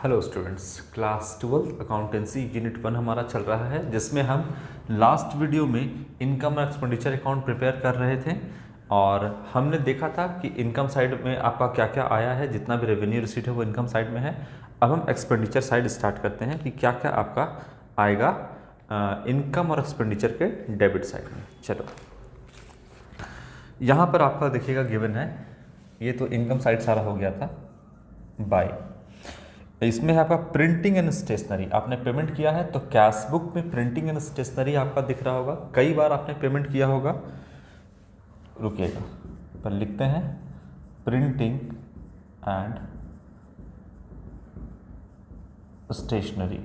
Hello students, class 12 accountancy unit 1 हमारा चल रहा है, जिसमें हम लास्ट वीडियो में इनकम और एक्सपेंडिचर अकाउंट प्रिपेयर कर रहे थे और हमने देखा था कि इनकम साइड में आपका क्या क्या आया है। जितना भी रेवेन्यू रिसीट है वो इनकम साइड में है। अब हम एक्सपेंडिचर साइड स्टार्ट करते हैं कि क्या क्या आपका आएगा इनकम और एक्सपेंडिचर के डेबिट साइड में। चलो, यहाँ पर आपका देखिएगा गिवन है, ये तो इनकम साइड सारा हो गया था बाय। इसमें है आपका प्रिंटिंग एंड स्टेशनरी। आपने पेमेंट किया है तो कैश बुक में प्रिंटिंग एंड स्टेशनरी आपका दिख रहा होगा। कई बार आपने पेमेंट किया होगा, रुकिएगा पर लिखते हैं प्रिंटिंग एंड स्टेशनरी।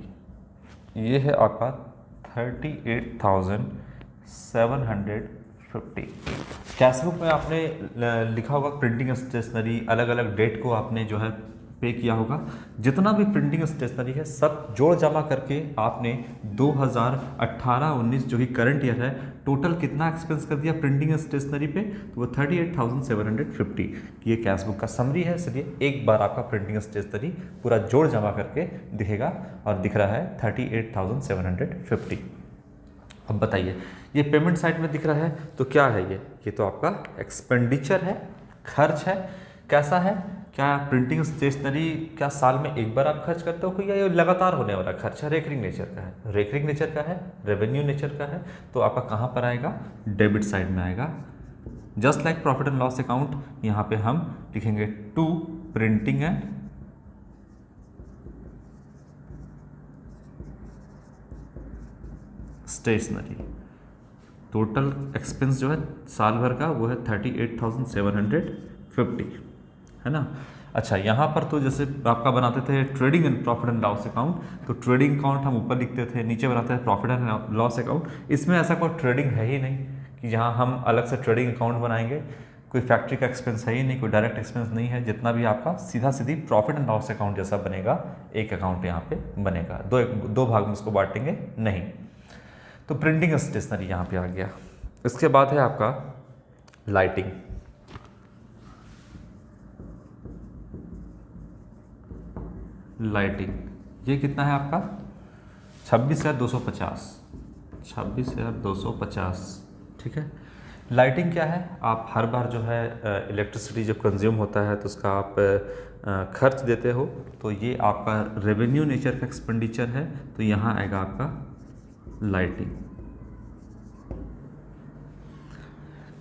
ये है आपका 38,750। कैश बुक में आपने लिखा होगा प्रिंटिंग स्टेशनरी, अलग अलग डेट को आपने जो है पे किया होगा। जितना भी प्रिंटिंग स्टेशनरी है सब जोड़ जमा करके आपने 2018-19 जो कि करंट ईयर है, टोटल कितना एक्सपेंस कर दिया प्रिंटिंग स्टेशनरी पे, तो वो 38,750। ये कैश बुक का समरी है, इसलिए एक बार आपका प्रिंटिंग स्टेशनरी पूरा जोड़ जमा करके दिखेगा और दिख रहा है 38,750। अब बताइए, ये पेमेंट साइड में दिख रहा है तो क्या है ये तो आपका एक्सपेंडिचर है, खर्च है। कैसा है, क्या प्रिंटिंग स्टेशनरी क्या साल में एक बार आप खर्च करते हो या ये लगातार होने वाला खर्च है, रेकरिंग नेचर का है, रेकरिंग नेचर का है, रेवेन्यू नेचर का है, तो आपका कहाँ पर आएगा, डेबिट साइड में आएगा। Just like profit and loss account, यहाँ पे हम लिखेंगे to printing and stationery. Total expense जो है साल भर का वो है 38,750, है ना। अच्छा, यहाँ पर तो जैसे आपका बनाते थे trading and profit and loss account, तो ट्रेडिंग अकाउंट हम ऊपर लिखते थे, नीचे बनाते हैं प्रॉफिट एंड लॉस अकाउंट। इसमें ऐसा कोई ट्रेडिंग है ही नहीं कि जहाँ हम अलग से ट्रेडिंग अकाउंट बनाएंगे। कोई फैक्ट्री का एक्सपेंस है ही नहीं, कोई डायरेक्ट एक्सपेंस नहीं है। जितना भी आपका सीधा सीधी प्रॉफिट एंड लॉस अकाउंट जैसा बनेगा, एक अकाउंट यहाँ पे बनेगा। दो भाग में इसको बांटेंगे नहीं। तो प्रिंटिंग स्टेशनरी यहाँ पे आ गया। इसके बाद है आपका लाइटिंग। लाइटिंग ये कितना है आपका 26,250। 26,250, ठीक है। लाइटिंग क्या है, आप हर बार जो है इलेक्ट्रिसिटी जब कंज्यूम होता है तो उसका आप खर्च देते हो, तो ये आपका रेवेन्यू नेचर का एक्सपेंडिचर है, तो यहाँ आएगा आपका लाइटिंग।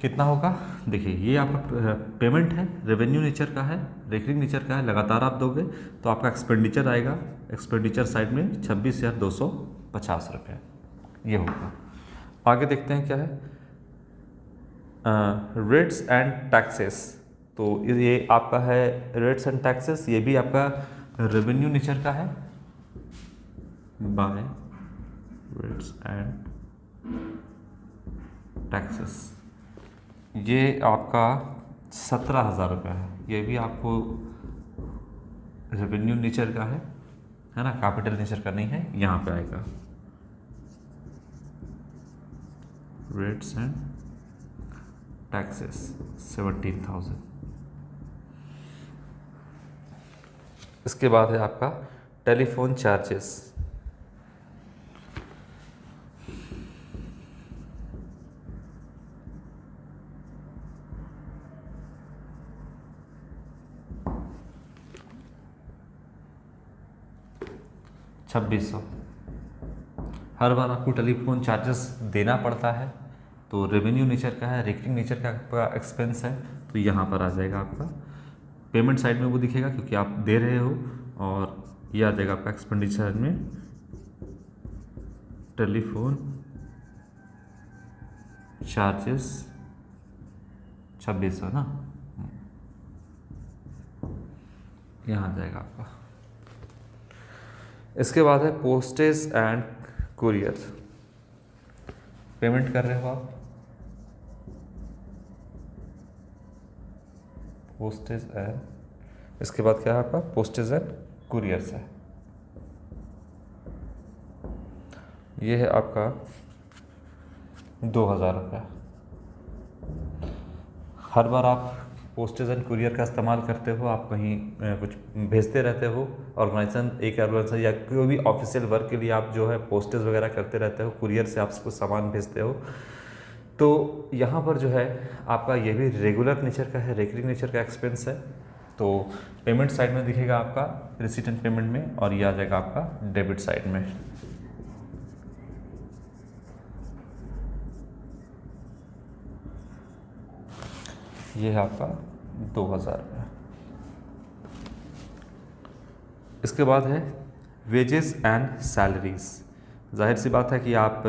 कितना होगा, देखिए ये आपका पेमेंट है, रेवेन्यू नेचर का है, रेकरिंग नेचर का है, लगातार आप दोगे तो आपका एक्सपेंडिचर आएगा। एक्सपेंडिचर साइड में 26,250 रुपये ये होगा। आगे देखते हैं क्या है, रेट्स एंड टैक्सेस। तो ये आपका है रेट्स एंड टैक्सेस, ये भी आपका रेवेन्यू नेचर का है, बाय रेट्स एंड टैक्सेस। ये आपका 17,000 रुपये है, ये भी आपको रेवेन्यू नेचर का है ना, कैपिटल नेचर का नहीं है। यहाँ पे आएगा रेट्स एंड टैक्सेस 17,000। इसके बाद है आपका टेलीफोन चार्जेस। $2,600। हर बार आपको टेलीफोन चार्जेस देना पड़ता है, तो रेवेन्यू नेचर का है, रेकरिंग नेचर का आपका एक्सपेंस है, तो यहाँ पर आ जाएगा आपका पेमेंट साइड में वो दिखेगा क्योंकि आप दे रहे हो, और ये आ जाएगा आपका एक्सपेंडिचर में टेलीफोन चार्जेस 2,600 ना, यहाँ आ जाएगा आपका। इसके बाद है पोस्टेज एंड कुरियर। पेमेंट कर रहे हो आप, पोस्टेज एंड, इसके बाद क्या है आपका पोस्टेज एंड कुरियर्स है। ये है आपका 2,000 रुपया। हर बार आप पोस्टेज एंड कुरियर का इस्तेमाल करते हो, आप कहीं कुछ भेजते रहते हो, ऑर्गेनाइजेशन एक ऑर्गेनाइजेशन या कोई भी ऑफिशियल वर्क के लिए आप जो है पोस्टेज वगैरह करते रहते हो, कुरियर से आप कुछ सामान भेजते हो, तो यहाँ पर जो है आपका ये भी रेगुलर नेचर का है, रेकरिंग नेचर का एक्सपेंस है। तो पेमेंट साइड में दिखेगा आपका रिसीट एंड पेमेंट में, और ये आ जाएगा आपका डेबिट साइड में। ये है आपका 2000 रुपये। इसके बाद है वेजेस एंड सैलरीज। जाहिर सी बात है कि आप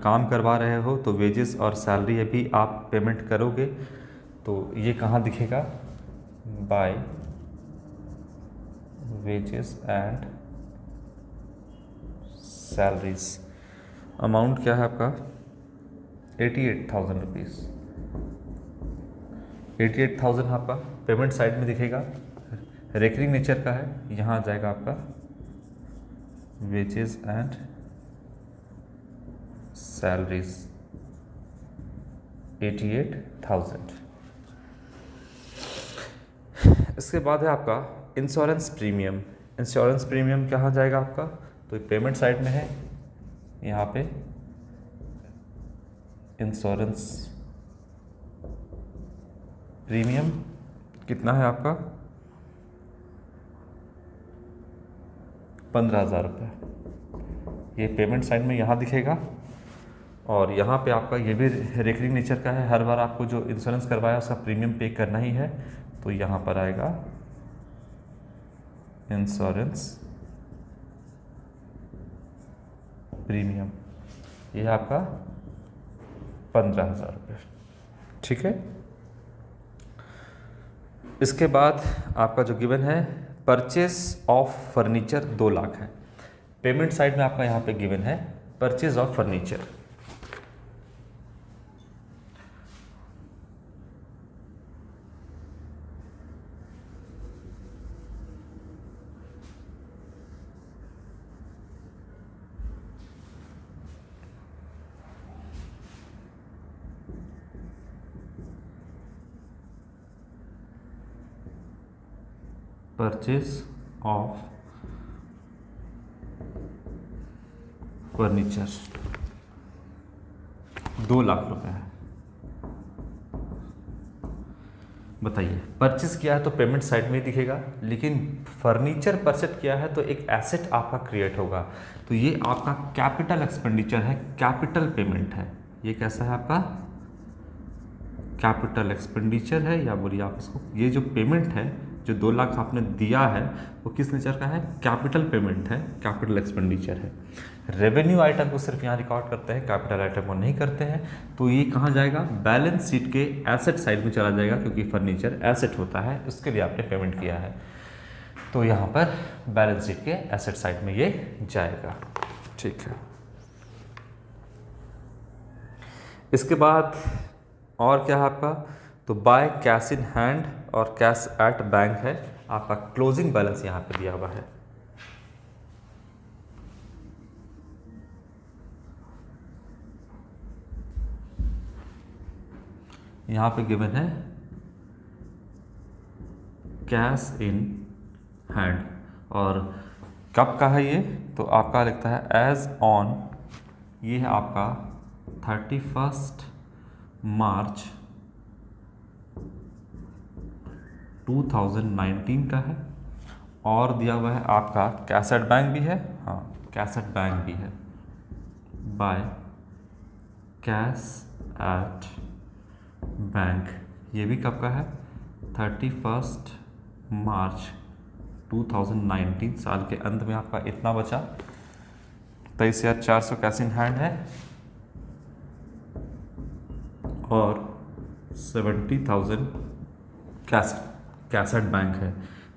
काम करवा रहे हो तो वेजेस और सैलरी भी आप पेमेंट करोगे। तो ये कहाँ दिखेगा? By wages and salaries. Amount क्या है आपका? 88,000 रुपीज़। 88,000 आपका पेमेंट साइड में दिखेगा, रेकरिंग नेचर का है। यहाँ आ जाएगा आपका वेजेस एंड सैलरीज 88,000। इसके बाद है आपका इंश्योरेंस प्रीमियम। इंश्योरेंस प्रीमियम कहाँ जाएगा आपका? तो पेमेंट साइड में है, यहाँ पे इंश्योरेंस प्रीमियम कितना है आपका? 15,000 रुपये। ये पेमेंट साइड में यहाँ दिखेगा, और यहाँ पे आपका ये भी रेकरिंग नेचर का है। हर बार आपको जो इंश्योरेंस करवाया उसका प्रीमियम पे करना ही है। तो यहाँ पर आएगा इंश्योरेंस प्रीमियम, ये है आपका 15,000 रुपये। ठीक है। इसके बाद आपका जो गिवन है परचेज ऑफ फर्नीचर 2 लाख है। पेमेंट साइड में आपका यहाँ पे गिवन है purchase of furniture. Purchase of furniture 2 lakh रुपए है। बताइए, परचेज किया है तो पेमेंट साइड में ही दिखेगा, लेकिन फर्नीचर परचेज किया है तो एक एसेट आपका क्रिएट होगा। तो ये आपका कैपिटल एक्सपेंडिचर है, कैपिटल पेमेंट है। ये कैसा है आपका? कैपिटल एक्सपेंडिचर है, या बोलिए आप इसको, ये जो पेमेंट है जो 2 लाख आपने दिया है वो किस नेचर का है? कैपिटल पेमेंट है, कैपिटल एक्सपेंडिचर है। रेवेन्यू आइटम को सिर्फ यहाँ रिकॉर्ड करते हैं, कैपिटल आइटम को नहीं करते हैं। तो ये कहाँ जाएगा? बैलेंस शीट के एसेट साइड में चला जाएगा, क्योंकि फर्नीचर एसेट होता है, उसके लिए आपने पेमेंट किया है। तो यहाँ पर बैलेंस शीट के एसेट साइड में ये जाएगा। ठीक है। इसके बाद और क्या है आपका? तो बाय कैश इन हैंड और कैश एट बैंक है। आपका क्लोजिंग बैलेंस यहाँ पे दिया हुआ है। यहाँ पे गिवन है कैश इन हैंड, और कब का है ये? तो आपका लिखता है एज ऑन, ये है आपका 31 मार्च 2019 का है। और दिया हुआ है आपका कैश एट बैंक भी है, हाँ कैश एट बैंक भी है, बाय कैश एट बैंक। ये भी कब का है? 31 मार्च 2019। साल के अंत में आपका इतना बचा, 23,400 कैश इन हैंड है और 70,000 कैश एट बैंक है।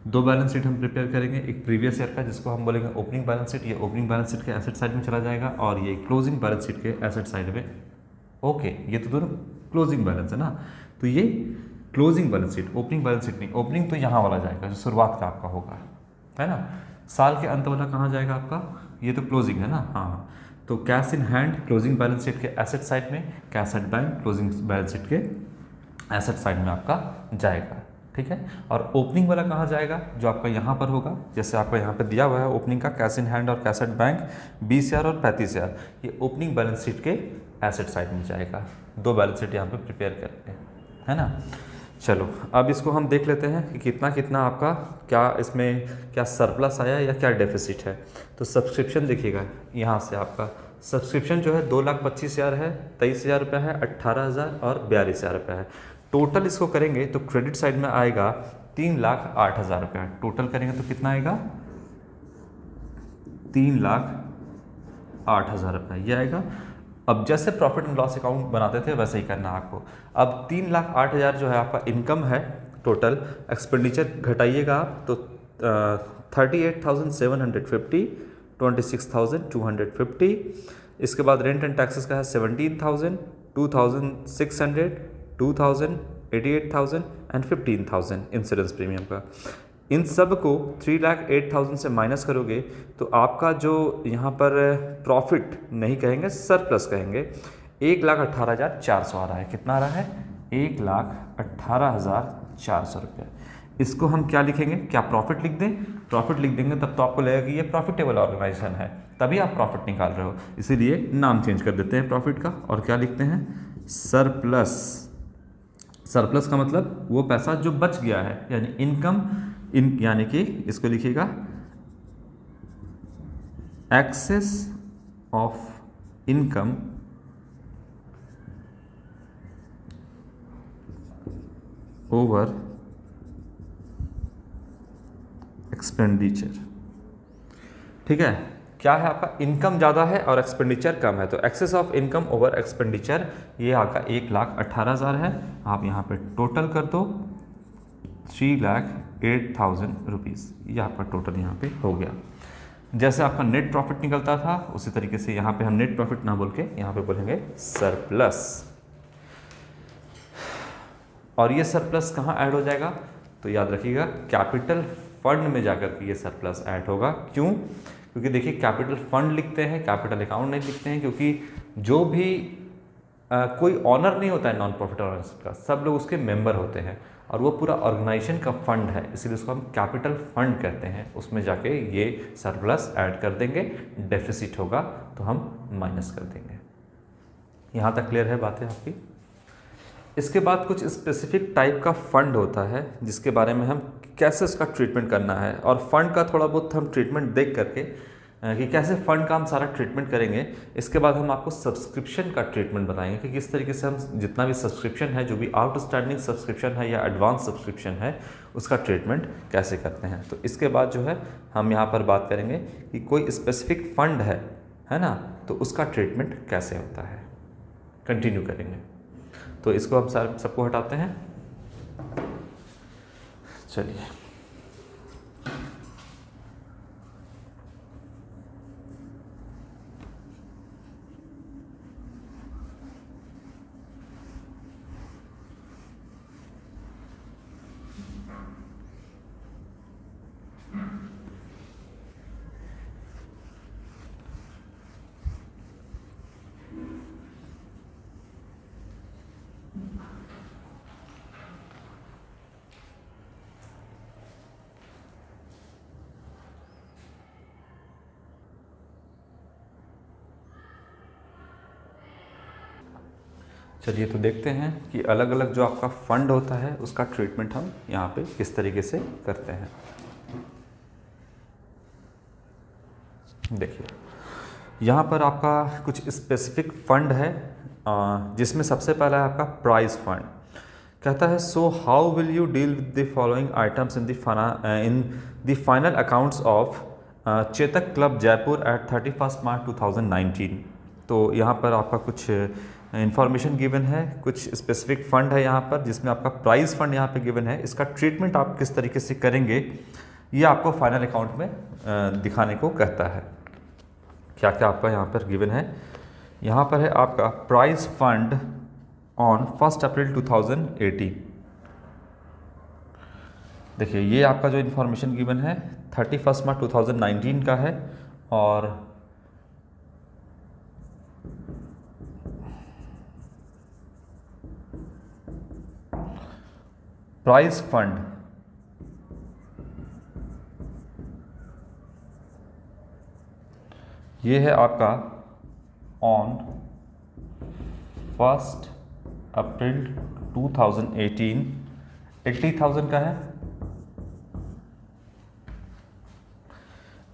2 बैलेंस शीट हम प्रिपेयर करेंगे, एक प्रीवियस ईयर का जिसको हम बोलेंगे ओपनिंग बैलेंस शीट, ये ओपनिंग बैलेंस शीट के एसेट साइड में चला जाएगा, और ये क्लोजिंग बैलेंस शीट के एसेट साइड में। ओके, ये तो दोनों क्लोजिंग बैलेंस है ना, तो ये closing balance sheet, opening balance sheet नहीं। ओपनिंग तो यहाँ वाला जाएगा जो शुरुआत का आपका होगा, है ना। साल के अंत वाला कहाँ जाएगा आपका? ये तो क्लोजिंग है ना, हाँ। तो cash in hand closing balance sheet के एसेट साइड में, cash at bank closing balance sheet के एसेट साइड में आपका जाएगा, ठीक है। और ओपनिंग वाला कहाँ जाएगा, जो आपका यहाँ पर होगा, जैसे आपका यहाँ पे दिया हुआ है ओपनिंग का कैश इन हैंड और कैश एट बैंक 20,000 और 35,000, ये ओपनिंग बैलेंस शीट के एसेट साइड में जाएगा। दो बैलेंस शीट यहाँ पे प्रिपेयर करेंगे, है ना। चलो अब इसको हम देख लेते हैं कि कितना कितना आपका क्या इसमें क्या सरप्लस आया या क्या डेफिसिट है। तो सब्सक्रिप्शन देखिएगा, यहाँ से आपका सब्सक्रिप्शन जो है 2,25,000 है, 23,000 रुपये है, 18,000 और 42,000 रुपये है। टोटल इसको करेंगे तो क्रेडिट साइड में आएगा 3,08,000 रुपये। टोटल करेंगे तो कितना आएगा, 3,08,000 रुपये ये आएगा। अब जैसे प्रॉफिट एंड लॉस अकाउंट बनाते थे वैसे ही करना आपको। अब 3,08,000 जो है आपका इनकम है, टोटल एक्सपेंडिचर घटाइएगा आप तो 38,750, 26,250। इसके बाद रेंट एंड टैक्सेस का है 17,000, 2,600, 2,000, 88,000 एंड 15,000 इंश्योरेंस प्रीमियम का। इन सब को 3,08,000 से माइनस करोगे तो आपका जो यहाँ पर प्रॉफिट नहीं कहेंगे, सरप्लस कहेंगे, 1,18,400 आ रहा है। कितना आ रहा है, 1,18,400 रुपये। इसको हम क्या लिखेंगे, क्या प्रॉफिट लिख दें, प्रॉफिट लिख देंगे तब तो आपको लगेगा कि ये प्रॉफिटेबल ऑर्गेनाइजेशन है, तभी आप प्रॉफिट निकाल रहे हो, इसीलिए नाम चेंज कर देते हैं प्रॉफिट का और क्या लिखते हैं, सरप्लस। सरप्लस का मतलब वो पैसा जो बच गया है, यानी इनकम यानी कि इसको लिखिएगा excess of income over expenditure, ठीक है। क्या है आपका, इनकम ज़्यादा है और एक्सपेंडिचर कम है, तो excess of income over expenditure ये आपका 1,18,000 है। आप यहाँ पे टोटल कर दो 3,08,000 रुपीज़, ये आपका टोटल यहाँ पे हो गया। जैसे आपका नेट प्रॉफिट निकलता था उसी तरीके से यहाँ पे हम नेट प्रॉफिट ना बोल के यहाँ पे बोलेंगे सरप्लस। और ये सरप्लस कहाँ ऐड हो जाएगा, तो याद रखिएगा कैपिटल फंड में जाकर के ये सरप्लस ऐड होगा। क्यों, क्योंकि देखिए कैपिटल फंड लिखते हैं, कैपिटल अकाउंट नहीं लिखते हैं, क्योंकि जो भी कोई ऑनर नहीं होता है नॉन प्रॉफिट ऑर्गेनाइजेशन का, सब लोग उसके मेंबर होते हैं और वो पूरा ऑर्गेनाइजेशन का फंड है, इसीलिए उसको हम कैपिटल फंड कहते हैं। उसमें जाके ये सरप्लस ऐड कर देंगे, डेफिसिट होगा तो हम माइनस कर देंगे। यहाँ तक क्लियर है बातें आपकी। इसके बाद कुछ स्पेसिफिक टाइप का फंड होता है जिसके बारे में हम कैसे उसका ट्रीटमेंट करना है, और फंड का थोड़ा बहुत हम ट्रीटमेंट देख करके कि कैसे फंड का हम सारा ट्रीटमेंट करेंगे। इसके बाद हम आपको सब्सक्रिप्शन का ट्रीटमेंट बताएंगे कि किस तरीके से हम जितना भी सब्सक्रिप्शन है, जो भी आउटस्टैंडिंग सब्सक्रिप्शन है या एडवांस सब्सक्रिप्शन है, उसका ट्रीटमेंट कैसे करते हैं। तो इसके बाद जो है हम यहाँ पर बात करेंगे कि कोई स्पेसिफिक फंड है ना, तो उसका ट्रीटमेंट कैसे होता है, कंटिन्यू करेंगे। तो इसको हम सबको हटाते हैं, चलिए। चलिए तो देखते हैं कि अलग अलग जो आपका फंड होता है उसका ट्रीटमेंट हम यहाँ पे किस तरीके से करते हैं। देखिए यहाँ पर आपका कुछ स्पेसिफिक फंड है, जिसमें सबसे पहला है आपका प्राइज फंड। कहता है so how will you deal with the following items in the final accounts of Chetak club Jaipur at 31 March 2019। तो यहाँ पर आपका कुछ इंफॉर्मेशन गिवन है, कुछ स्पेसिफिक फंड है यहाँ पर, जिसमें आपका प्राइज फंड यहाँ पे गिवन है। इसका ट्रीटमेंट आप किस तरीके से करेंगे ये आपको फाइनल अकाउंट में दिखाने को कहता है। क्या क्या आपका यहाँ पर गिवन है, यहाँ पर है आपका प्राइज फंड ऑन 1 अप्रैल 2018। देखिए ये आपका जो इन्फॉर्मेशन गिवन है 31 मार्च 2019 का है, और प्राइस फंड ये है आपका ऑन 1 अप्रैल 2018, 80,000 का है।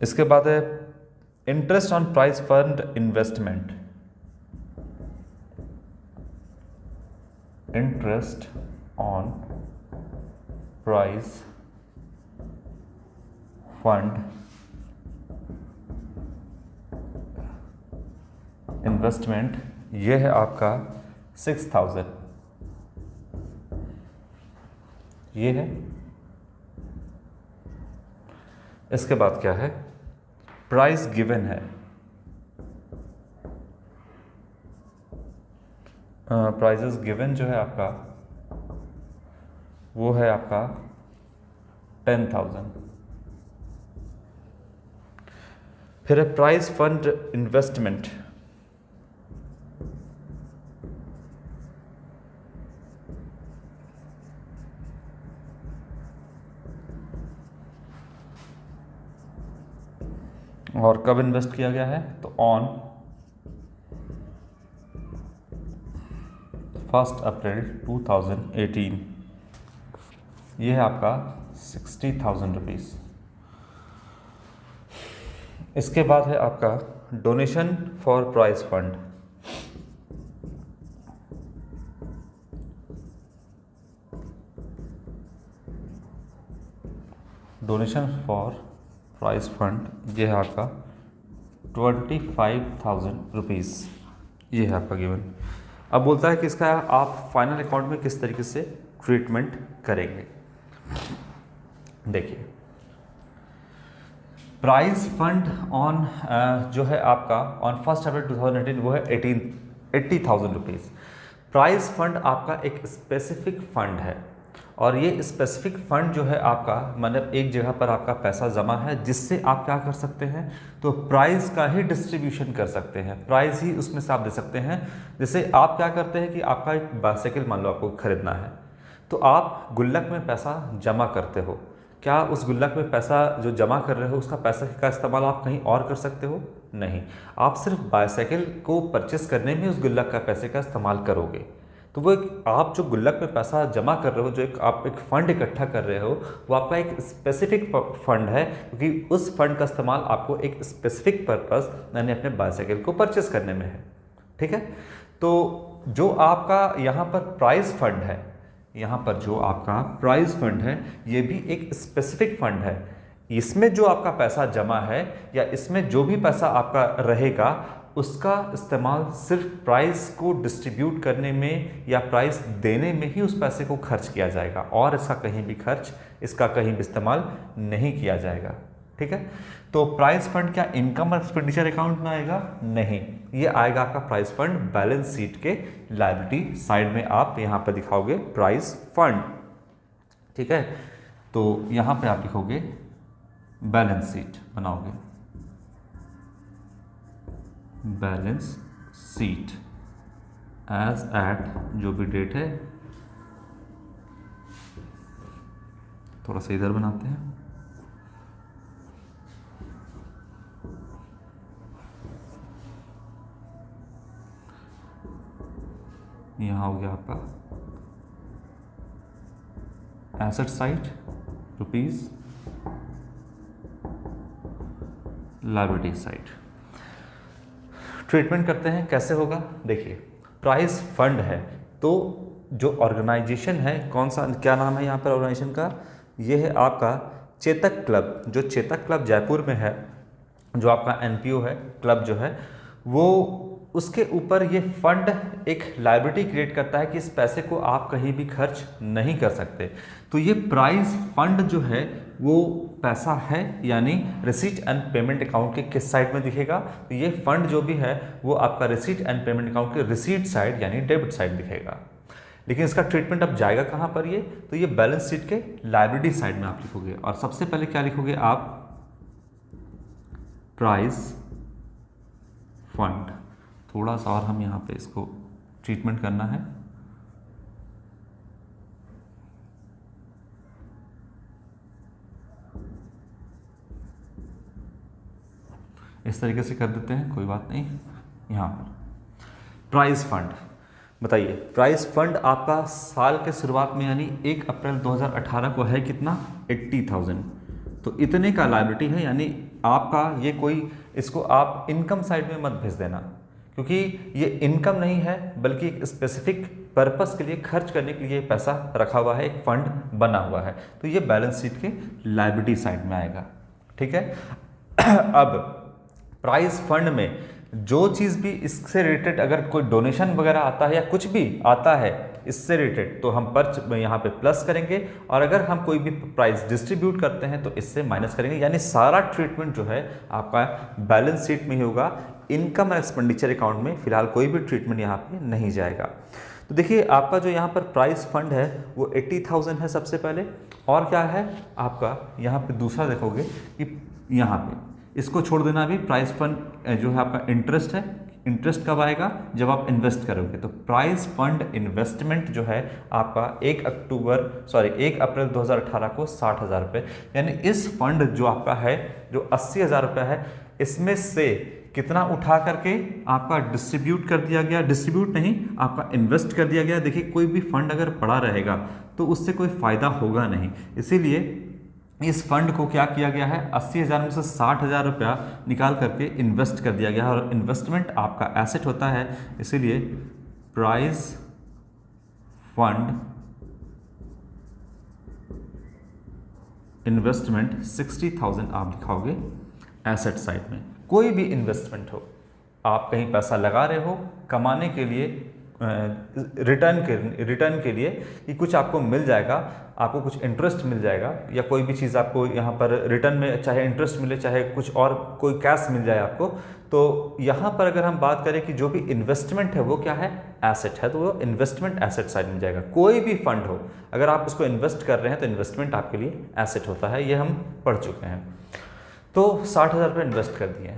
इसके बाद है interest on price fund investment, interest on price fund investment, ये है आपका 6,000, ये है। इसके बाद क्या है, प्राइस गिवन है, प्राइजेस गिवन जो है आपका वो है आपका 10,000। फिर है प्राइस फंड इन्वेस्टमेंट, और कब इन्वेस्ट किया गया है, तो ऑन 1 अप्रैल 2018, ये है आपका 60,000 रुपीज़। इसके बाद है आपका donation for price fund, donation for price fund, ये है आपका 25,000 रुपीज़, ये है आपका गिवन। अब बोलता है कि इसका आप फाइनल अकाउंट में किस तरीके से ट्रीटमेंट करेंगे। देखिए, प्राइस फंड ऑन जो है आपका ऑन 1 अप्रैल 2018 वो है 80,000 रुपीज़। प्राइस फंड आपका एक स्पेसिफिक फंड है, और ये स्पेसिफिक फंड जो है आपका मतलब एक जगह पर आपका पैसा जमा है, जिससे आप क्या कर सकते हैं, तो प्राइस का ही डिस्ट्रीब्यूशन कर सकते हैं, प्राइस ही उसमें से आप दे सकते हैं। जैसे आप क्या करते हैं कि आपका एक बाइसाइकिल मान लो आपको खरीदना है, तो आप गुल्लक में पैसा जमा करते हो। क्या उस गुल्लक में पैसा जो जमा कर रहे हो उसका पैसा का इस्तेमाल आप कहीं और कर सकते हो? नहीं, आप सिर्फ बाइसाइकिल को परचेस करने में उस गुल्लक का पैसे का इस्तेमाल करोगे। तो वो एक आप जो गुल्लक में पैसा जमा कर रहे हो, जो एक आप एक फ़ंड इकट्ठा कर रहे हो, वो आपका एक स्पेसिफिक फंड है, क्योंकि उस फंड का इस्तेमाल आपको एक स्पेसिफिक पर्पस यानी अपने बाइसाइकिल को परचेस करने में है। ठीक है, तो जो आपका यहाँ पर प्राइस फंड है, यहाँ पर जो आपका प्राइस फंड है, ये भी एक स्पेसिफिक फंड है। इसमें जो आपका पैसा जमा है या इसमें जो भी पैसा आपका रहेगा, उसका इस्तेमाल सिर्फ प्राइस को डिस्ट्रीब्यूट करने में या प्राइस देने में ही उस पैसे को खर्च किया जाएगा, और इसका कहीं भी खर्च, इसका कहीं भी इस्तेमाल नहीं किया जाएगा। ठीक है, तो प्राइस फंड क्या इनकम और एक्सपेंडिचर अकाउंट में आएगा? नहीं, ये आएगा आपका प्राइस फंड बैलेंस शीट के लायबिलिटी साइड में, आप यहाँ पर दिखाओगे प्राइस फंड। ठीक है, तो यहाँ पे आप लिखोगे बैलेंस शीट बनाओगे, बैलेंस शीट एज एट जो भी डेट है, थोड़ा सा इधर बनाते हैं, यहाँ हो गया आपका asset side rupees, liability side. Treatment करते हैं, कैसे होगा? देखिए, प्राइस फंड है तो जो ऑर्गेनाइजेशन है, कौन सा, क्या नाम है यहाँ पर ऑर्गेनाइजेशन का? ये है आपका चेतक क्लब। जो चेतक क्लब जयपुर में है, जो आपका एनपीओ है, क्लब जो है वो, उसके ऊपर ये फंड एक लायबिलिटी क्रिएट करता है कि इस पैसे को आप कहीं भी खर्च नहीं कर सकते। तो ये प्राइस फंड जो है वो पैसा है, यानी रिसीट एंड पेमेंट अकाउंट के किस साइड में दिखेगा? तो ये फंड जो भी है वो आपका रिसीट एंड पेमेंट अकाउंट के रिसीट साइड यानी डेबिट साइड दिखेगा। लेकिन इसका ट्रीटमेंट अब जाएगा कहाँ पर? ये तो ये बैलेंस शीट के लायबिलिटी साइड में आप लिखोगे, और सबसे पहले क्या लिखोगे आप? Price fund. थोड़ा सा और हम यहाँ पे इसको ट्रीटमेंट करना है। इस तरीके से कर देते हैं, कोई बात नहीं। यहाँ पर प्राइस फंड बताइए, प्राइस फंड आपका साल के शुरुआत में यानी 1 अप्रैल 2018 को है कितना, 80,000। तो इतने का लायबिलिटी है, यानी आपका ये कोई, इसको आप इनकम साइड में मत भेज देना, क्योंकि ये इनकम नहीं है बल्कि एक स्पेसिफिक पर्पस के लिए खर्च करने के लिए पैसा रखा हुआ है, एक फंड बना हुआ है। तो ये बैलेंस शीट के लायबिलिटी साइड में आएगा, ठीक है। अब प्राइस फंड में जो चीज़ भी इससे रिलेटेड, अगर कोई डोनेशन वगैरह आता है या कुछ भी आता है इससे रिलेटेड, तो हम पर्च यहाँ पे प्लस करेंगे, और अगर हम कोई भी प्राइस डिस्ट्रीब्यूट करते हैं तो इससे माइनस करेंगे। यानी सारा ट्रीटमेंट जो है आपका बैलेंस शीट में ही होगा, इनकम और एक्सपेंडिचर अकाउंट में फिलहाल कोई भी ट्रीटमेंट यहाँ पे नहीं जाएगा। तो देखिए आपका जो यहाँ पर प्राइस फंड है वो 80,000 है सबसे पहले, और क्या है आपका यहाँ पे दूसरा देखोगे कि यहाँ पे इसको छोड़ देना, अभी प्राइस फंड जो है आपका इंटरेस्ट है। इंटरेस्ट कब आएगा, जब आप इन्वेस्ट करोगे। तो प्राइस फंड इन्वेस्टमेंट जो है आपका 1 अप्रैल 2018 को 60,000 रुपये, यानी इस फंड जो आपका है जो 80,000 रुपये है, इसमें से कितना उठा करके आपका डिस्ट्रीब्यूट कर दिया गया, डिस्ट्रीब्यूट नहीं आपका इन्वेस्ट कर दिया गया। देखिए कोई भी फंड अगर पड़ा रहेगा तो उससे कोई फ़ायदा होगा नहीं, इसीलिए इस फंड को क्या किया गया है, 80,000 में से 60,000 रुपया निकाल करके इन्वेस्ट कर दिया गया है, और इन्वेस्टमेंट आपका एसेट होता है, इसीलिए प्राइस फंड इन्वेस्टमेंट 60,000 आप दिखाओगे एसेट साइड में। कोई भी इन्वेस्टमेंट हो, आप कहीं पैसा लगा रहे हो कमाने के लिए, रिटर्न के लिए कि कुछ आपको मिल जाएगा, आपको कुछ इंटरेस्ट मिल जाएगा, या कोई भी चीज़ आपको यहाँ पर रिटर्न में चाहे इंटरेस्ट मिले चाहे कुछ और कोई कैश मिल जाए आपको। तो यहाँ पर अगर हम बात करें कि जो भी इन्वेस्टमेंट है वो क्या है, एसेट है, तो वो इन्वेस्टमेंट एसेट साइड में जाएगा। कोई भी फंड हो अगर आप उसको इन्वेस्ट कर रहे हैं तो इन्वेस्टमेंट आपके लिए एसेट होता है, ये हम पढ़ चुके हैं। तो 60,000 रुपये इन्वेस्ट कर दिए।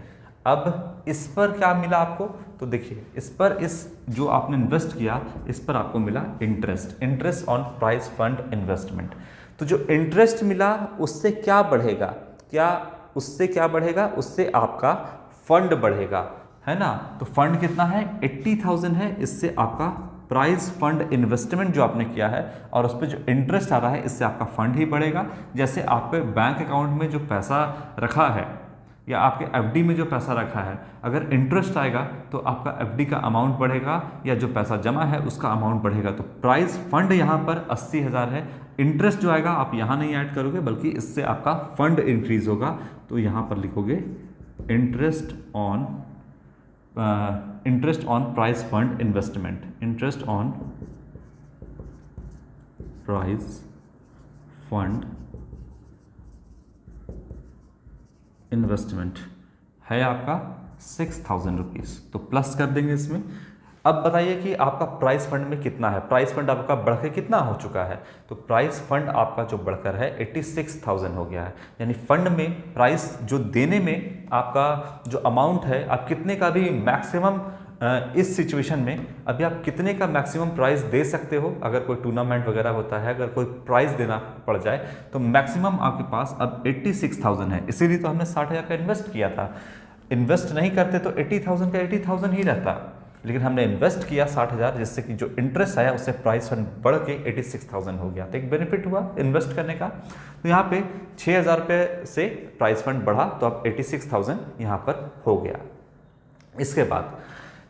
अब इस पर क्या मिला आपको, तो देखिए इस पर, इस जो आपने इन्वेस्ट किया इस पर आपको मिला interest on price fund investment. तो जो इंटरेस्ट मिला उससे क्या बढ़ेगा, उससे क्या बढ़ेगा, उससे आपका फंड बढ़ेगा, है ना। तो फंड कितना है, 80,000 है, इससे आपका प्राइस फंड इन्वेस्टमेंट जो आपने किया है और उस पर जो इंटरेस्ट आ रहा है इससे आपका फंड ही बढ़ेगा। जैसे आपके बैंक अकाउंट में जो पैसा रखा है या आपके एफडी में जो पैसा रखा है, अगर इंटरेस्ट आएगा तो आपका एफडी का अमाउंट बढ़ेगा, या जो पैसा जमा है उसका अमाउंट बढ़ेगा। तो प्राइस फंड यहाँ पर 80,000 है, इंटरेस्ट जो आएगा आप यहाँ नहीं ऐड करोगे बल्कि इससे आपका फंड इंक्रीज होगा। तो यहाँ पर लिखोगे interest on price fund investment, interest on price fund investment है आपका 6,000 रुपीज़, तो प्लस कर देंगे इसमें। अब बताइए कि आपका प्राइस फंड में कितना है, प्राइस फंड आपका बढ़कर कितना हो चुका है। तो प्राइस फंड आपका जो बढ़कर है 86,000 हो गया है, यानी फंड में प्राइस जो देने में आपका जो अमाउंट है, आप कितने का भी मैक्सिमम इस सिचुएशन में अभी आप कितने का मैक्सिमम प्राइस दे सकते हो। अगर कोई टूर्नामेंट वगैरह होता है, अगर कोई प्राइस देना पड़ जाए तो मैक्सिमम आपके पास अब 86,000 है, इसीलिए तो हमने 60,000 का इन्वेस्ट किया था। इन्वेस्ट नहीं करते तो 80,000 का 80,000 ही रहता, लेकिन हमने इन्वेस्ट किया 60,000, जिससे कि जो इंटरेस्ट आया उससे प्राइस फंड बढ़ के 86,000 हो गया। तो एक बेनिफिट हुआ इन्वेस्ट करने का। तो यहाँ पे 6,000 रुपये से प्राइस फंड बढ़ा तो अब 86,000 यहाँ पर हो गया।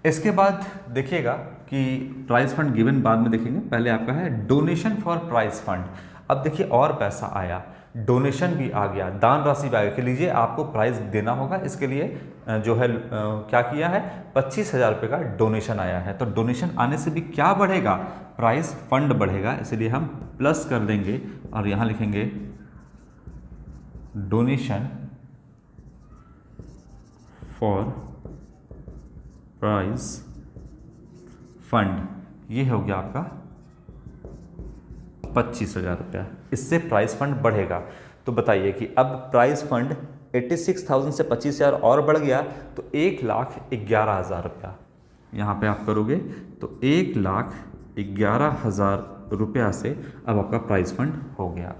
इसके बाद देखिएगा कि प्राइस फंड गिवन बाद में देखेंगे, पहले आपका है डोनेशन फॉर प्राइस फंड। अब देखिए और पैसा आया, डोनेशन भी आ गया, दान राशि भी आ गया कि लीजिए आपको प्राइस देना होगा, इसके लिए जो है क्या किया है, 25,000 रुपये का डोनेशन आया है। तो डोनेशन आने से भी क्या बढ़ेगा, प्राइस फंड बढ़ेगा, इसलिए हम प्लस कर देंगे और यहाँ लिखेंगे डोनेशन फॉर प्राइस फंड, ये हो गया आपका 25,000 रुपया, इससे प्राइस फंड बढ़ेगा। तो बताइए कि अब प्राइस फंड 86,000 से 25,000 और बढ़ गया तो 1,11,000 रुपया यहाँ पे आप करोगे तो 1,11,000 रुपया से अब आपका प्राइस फंड हो गया।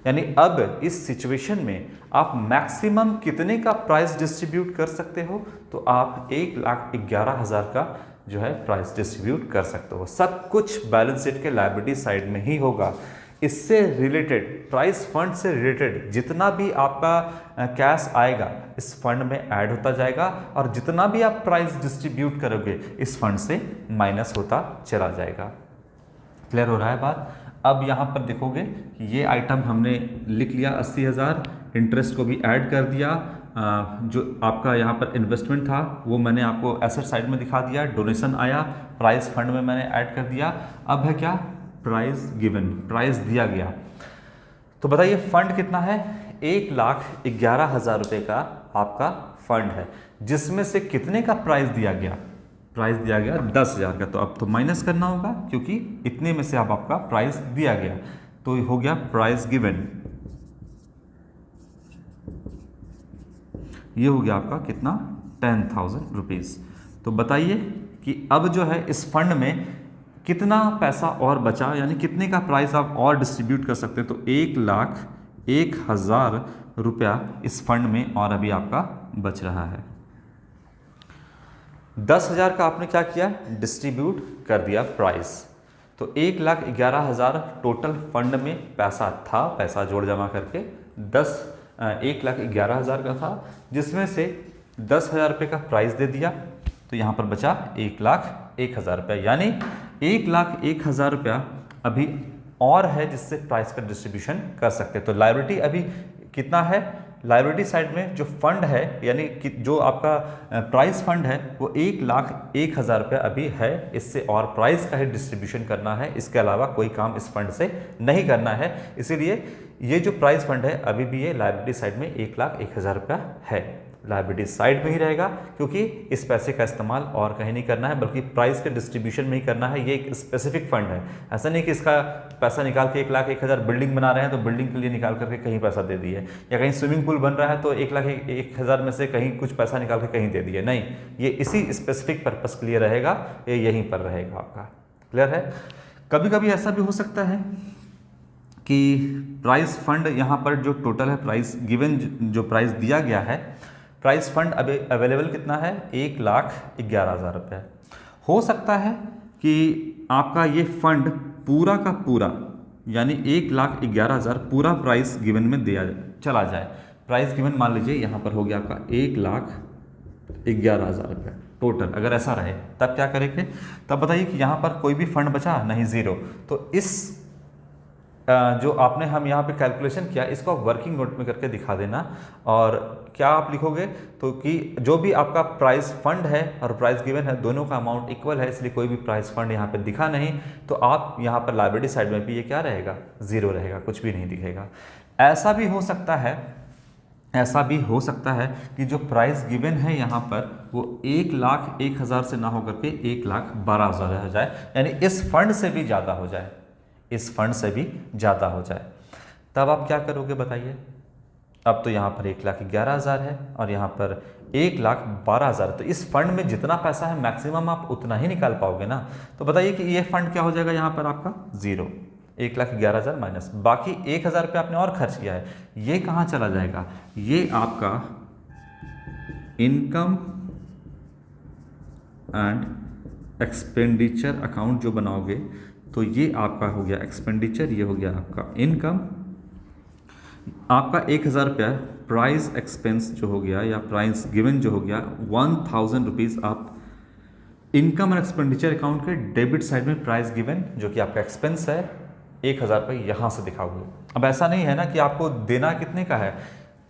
यानी अब इस सिचुएशन में आप मैक्सिमम कितने का प्राइस डिस्ट्रीब्यूट कर सकते हो, तो आप 1,11,000 का जो है प्राइस डिस्ट्रीब्यूट कर सकते हो। सब कुछ बैलेंस शीट के लायबिलिटी साइड में ही होगा। इससे रिलेटेड, प्राइस फंड से रिलेटेड जितना भी आपका कैश आएगा इस फंड में ऐड होता जाएगा, और जितना भी आप प्राइस डिस्ट्रीब्यूट करोगे इस फंड से माइनस होता चला जाएगा। क्लियर हो रहा है बात? अब यहाँ पर देखोगे कि ये आइटम हमने लिख लिया 80,000, इंटरेस्ट को भी ऐड कर दिया, जो आपका यहाँ पर इन्वेस्टमेंट था वो मैंने आपको एसेट साइड में दिखा दिया, डोनेशन आया, प्राइस फंड में मैंने ऐड कर दिया। अब है क्या? प्राइस गिवन, प्राइस दिया गया। तो बताइए फंड कितना है? 1,11,000 रुपये का आपका फंड है, जिसमें से कितने का प्राइस दिया गया? प्राइस दिया गया 10,000 का। तो अब तो माइनस करना होगा क्योंकि इतने में से अब आपका प्राइस दिया गया, तो हो गया प्राइस गिवन। ये हो गया आपका कितना? 10,000 रुपीज़। तो बताइए कि अब जो है इस फंड में कितना पैसा और बचा, यानी कितने का प्राइस आप और डिस्ट्रीब्यूट कर सकते हैं। तो 1,01,000 रुपया इस फंड में और अभी आपका बच रहा है। 10,000 का आपने क्या किया? डिस्ट्रीब्यूट कर दिया प्राइस। तो 1,11,000 टोटल फंड में पैसा था, पैसा जोड़ जमा करके 1,11,000 का था, जिसमें से 10,000 रुपये का प्राइस दे दिया, तो यहाँ पर बचा 1,01,000 रुपया, यानी 1,01,000 रुपया अभी और है जिससे प्राइस का डिस्ट्रीब्यूशन कर सकते हैं। तो लायबिलिटी अभी कितना है? लायबिलिटी साइड में जो फंड है, यानी कि जो आपका प्राइस फंड है वो 1,01,000 रुपया अभी है, इससे और प्राइस का ही डिस्ट्रीब्यूशन करना है, इसके अलावा कोई काम इस फंड से नहीं करना है। इसीलिए ये जो प्राइस फंड है अभी भी ये लायबिलिटी साइड में 1,01,000 रुपया है, लायबिलिटी साइड में ही रहेगा, क्योंकि इस पैसे का इस्तेमाल और कहीं नहीं करना है, बल्कि प्राइस के डिस्ट्रीब्यूशन में ही करना है। ये एक स्पेसिफिक फंड है, ऐसा नहीं कि इसका पैसा निकाल के 1,01,000 बिल्डिंग बना रहे हैं तो बिल्डिंग के लिए निकाल करके कहीं पैसा दे दिए, या कहीं स्विमिंग पूल बन रहा है तो 1,01,000 में से कहीं कुछ पैसा निकाल के कहीं दे दिए, नहीं, ये इसी स्पेसिफिक पर्पस के लिए रहेगा, ये यहीं पर रहेगा आपका। क्लियर है? कभी कभी ऐसा भी हो सकता है कि प्राइस फंड यहाँ पर जो टोटल है प्राइस गिवन, जो प्राइस दिया गया है, प्राइस फंड अभी अवेलेबल कितना है? 1,11,000 रुपये। हो सकता है कि आपका ये फंड पूरा का पूरा, यानी 1,11,000 पूरा प्राइस गिवन में दिया चला जाए। प्राइस गिवन मान लीजिए यहाँ पर हो गया आपका 1,11,000 रुपये टोटल। अगर ऐसा रहे तब क्या करेंगे? तब बताइए कि यहाँ पर कोई भी फंड बचा नहीं, ज़ीरो। तो इस जो आपने हम यहाँ पे कैलकुलेशन किया, इसको आप वर्किंग नोट में करके दिखा देना। और क्या आप लिखोगे? तो कि जो भी आपका प्राइस फंड है और प्राइस गिवन है दोनों का अमाउंट इक्वल है, इसलिए कोई भी प्राइस फंड यहाँ पे दिखा नहीं, तो आप यहाँ पर लायबिलिटी साइड में भी ये क्या रहेगा? ज़ीरो रहेगा, कुछ भी नहीं दिखेगा। ऐसा भी हो सकता है कि जो प्राइस गिवन है यहाँ पर वो 1,01,000 से ना होकर के 1,12,000 हो जाए, यानी इस फंड से भी ज़्यादा हो जाए, इस फंड से भी ज़्यादा हो जाए। तब आप क्या करोगे बताइए? अब तो यहाँ पर 1,11,000 है और यहाँ पर 1,12,000, तो इस फंड में जितना पैसा है मैक्सिमम आप उतना ही निकाल पाओगे ना। तो बताइए कि ये फंड क्या हो जाएगा यहाँ पर आपका? ज़ीरो। 1,11,000 माइनस बाकी 1,000 रुपये आपने और खर्च किया है, ये कहाँ चला जाएगा? ये आपका इनकम एंड एक्सपेंडिचर अकाउंट जो बनाओगे, तो ये आपका हो गया एक्सपेंडिचर, ये हो गया आपका इनकम। आपका 1,000 रुपया प्राइस एक्सपेंस जो हो गया या प्राइस गिवन जो हो गया, 1,000 रुपीज़ आप इनकम और एक्सपेंडिचर अकाउंट के डेबिट साइड में प्राइस गिवन जो कि आपका एक्सपेंस है 1,000 रुपये यहाँ से दिखाओगे। अब ऐसा नहीं है ना कि आपको देना कितने का है,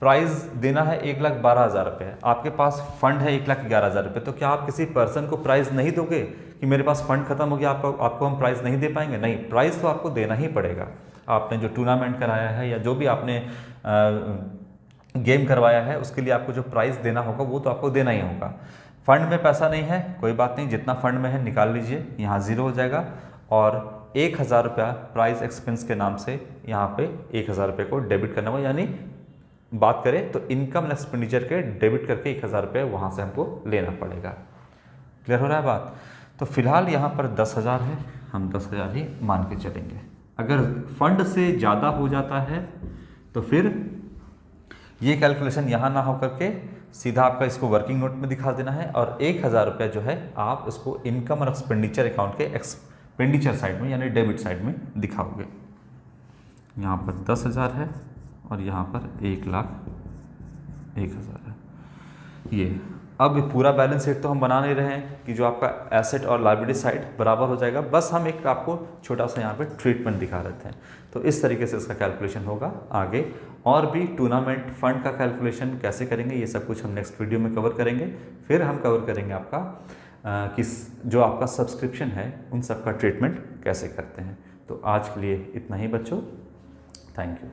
प्राइस देना है 1,12,000 रुपये, आपके पास फंड है 1,11,000 रुपये, तो क्या आप किसी पर्सन को प्राइस नहीं दोगे कि मेरे पास फंड खत्म हो गया, आपको हम प्राइस नहीं दे पाएंगे? नहीं, प्राइस तो आपको देना ही पड़ेगा। आपने जो टूर्नामेंट कराया है या जो भी आपने गेम करवाया है उसके लिए आपको जो प्राइस देना होगा वो तो आपको देना ही होगा। फंड में पैसा नहीं है, कोई बात नहीं, जितना फंड में है निकाल लीजिए, यहाँ ज़ीरो हो जाएगा, और 1,000 रुपया प्राइस एक्सपेंस के नाम से यहाँ पे 1,000 रुपये को डेबिट करना होगा, यानी बात करें तो इनकम एक्सपेंडिचर के डेबिट करके 1,000 रुपये वहाँ से हमको लेना पड़ेगा। क्लियर हो रहा है बात? तो फिलहाल यहाँ पर 10,000 है, हम 10,000 ही मान के चलेंगे। अगर फंड से ज़्यादा हो जाता है तो फिर ये कैलकुलेशन यहाँ ना हो करके सीधा आपका इसको वर्किंग नोट में दिखा देना है और 1,000 रुपया जो है आप इसको इनकम और एक्सपेंडिचर अकाउंट के एक्सपेंडिचर साइड में यानी डेबिट साइड में दिखाओगे। यहाँ पर 10,000 है और यहाँ पर 1,01,000 है। ये अब पूरा बैलेंस शीट तो हम बना नहीं रहे हैं कि जो आपका एसेट और लायबिलिटी साइड बराबर हो जाएगा, बस हम एक आपको छोटा सा यहाँ पे ट्रीटमेंट दिखा रहे थे। तो इस तरीके से इसका कैलकुलेशन होगा। आगे और भी टूर्नामेंट फंड का कैलकुलेशन कैसे करेंगे ये सब कुछ हम नेक्स्ट वीडियो में कवर करेंगे। फिर हम कवर करेंगे आपका किस जो आपका सब्सक्रिप्शन है उन सब का ट्रीटमेंट कैसे करते हैं। तो आज के लिए इतना ही बच्चों, थैंक यू।